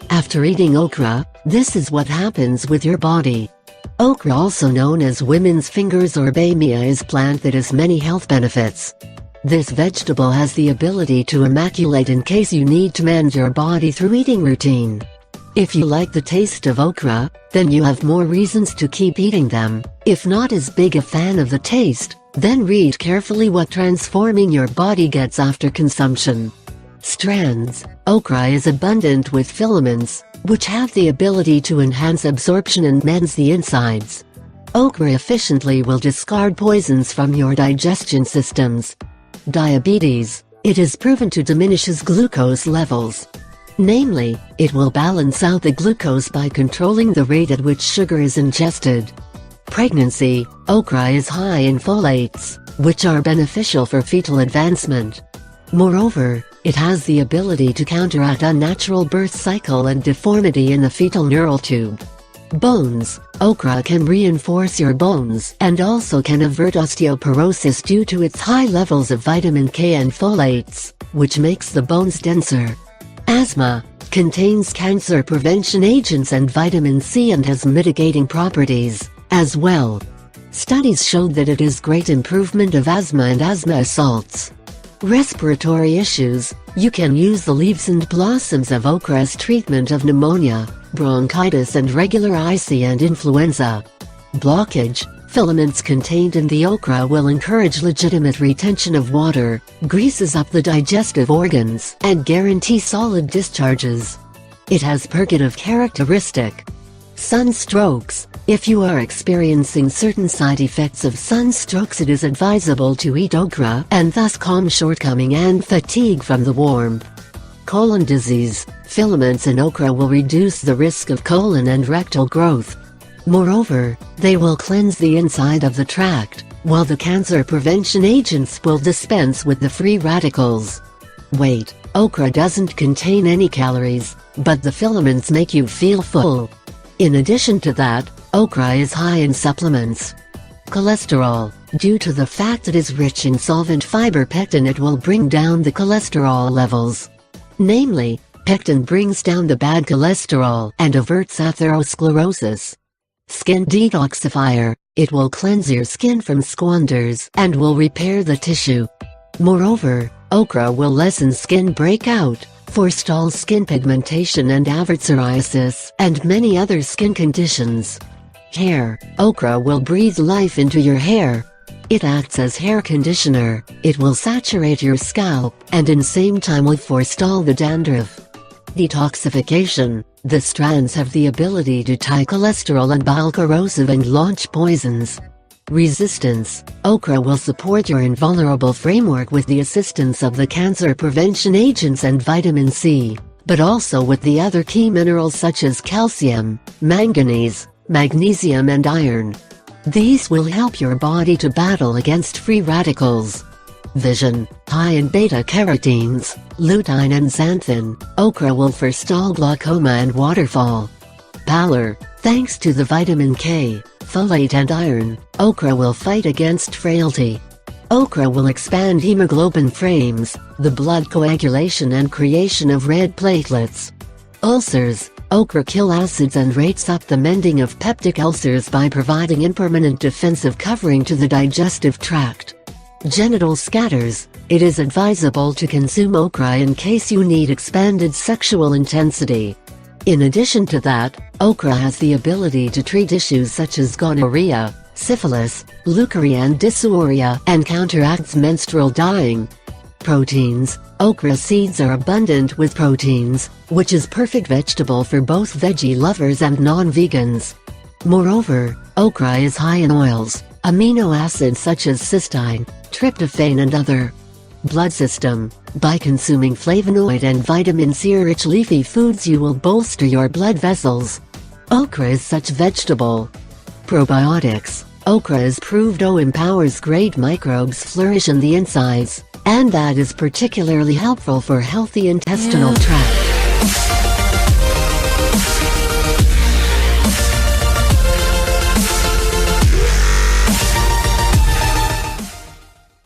After eating okra, this is what happens with your body. Okra, also known as women's fingers or bamia, is a plant that has many health benefits. This vegetable has the ability to immaculate in case you need to mend your body through eating routine. If you like the taste of okra, then you have more reasons to keep eating them. If not as big a fan of the taste, then read carefully what transforming your body gets after consumption. Strands. Okra is abundant with filaments, which have the ability to enhance absorption and mends the insides. Okra efficiently will discard poisons from your digestion systems. Diabetes. It is proven to diminishes glucose levels. Namely, it will balance out the glucose by controlling the rate at which sugar is ingested. Pregnancy. Okra is high in folates, which are beneficial for fetal advancement. Moreover, it has the ability to counteract unnatural birth cycle and deformity in the fetal neural tube. Bones. Okra can reinforce your bones and also can avert osteoporosis due to its high levels of vitamin K and folates, which makes the bones denser. Asthma. Contains cancer prevention agents and vitamin C and has mitigating properties, as well. Studies showed that it is great improvement of asthma and asthma assaults. Respiratory issues. You can use the leaves and blossoms of okra as treatment of pneumonia, bronchitis and regular IC and influenza. Blockage. Filaments contained in the okra will encourage legitimate retention of water, greases up the digestive organs, and guarantee solid discharges. It has purgative characteristic. Sunstrokes. If you are experiencing certain side effects of sunstrokes, it is advisable to eat okra and thus calm shortcoming and fatigue from the warmth. Colon disease. Filaments in okra will reduce the risk of colon and rectal growth. Moreover, they will cleanse the inside of the tract, while the cancer prevention agents will dispense with the free radicals. Weight. Okra doesn't contain any calories, but the filaments make you feel full. In addition to that, okra is high in supplements. Cholesterol. Due to the fact it is rich in solvent fiber pectin, it will bring down the cholesterol levels. Namely, pectin brings down the bad cholesterol and averts atherosclerosis. Skin detoxifier. It will cleanse your skin from squanders and will repair the tissue. Moreover, okra will lessen skin breakout, forestall skin pigmentation and avert psoriasis and many other skin conditions. Hair. Okra will breathe life into your hair. It acts as hair conditioner. It will saturate your scalp and in same time will forestall the dandruff. Detoxification. The strands have the ability to tie cholesterol and bile corrosive and launch poisons. Resistance. Okra will support your invulnerable framework with the assistance of the cancer prevention agents and vitamin C, but also with the other key minerals such as calcium, manganese, magnesium and iron. These will help your body to battle against free radicals. Vision. High in beta-carotenes, lutein and xanthan, okra will forestall glaucoma and waterfall. Pallor. Thanks to the vitamin K, folate and iron, okra will fight against frailty. Okra will expand hemoglobin frames, the blood coagulation and creation of red platelets. Ulcers. Okra kill acids and rates up the mending of peptic ulcers by providing impermanent defensive covering to the digestive tract. Genital scatters. It is advisable to consume okra in case you need expanded sexual intensity. In addition to that, okra has the ability to treat issues such as gonorrhea, syphilis, leukorrhea and dysuria, and counteracts menstrual dying. Proteins. Okra seeds are abundant with proteins, which is perfect vegetable for both veggie lovers and non-vegans. Moreover, okra is high in oils, amino acids such as cysteine, tryptophan and other. Blood system. By consuming flavonoid and vitamin C-rich leafy foods, you will bolster your blood vessels. Okra is such vegetable. Probiotics. Okra is proved to empowers great microbes flourish in the insides, and that is particularly helpful for healthy intestinal tract.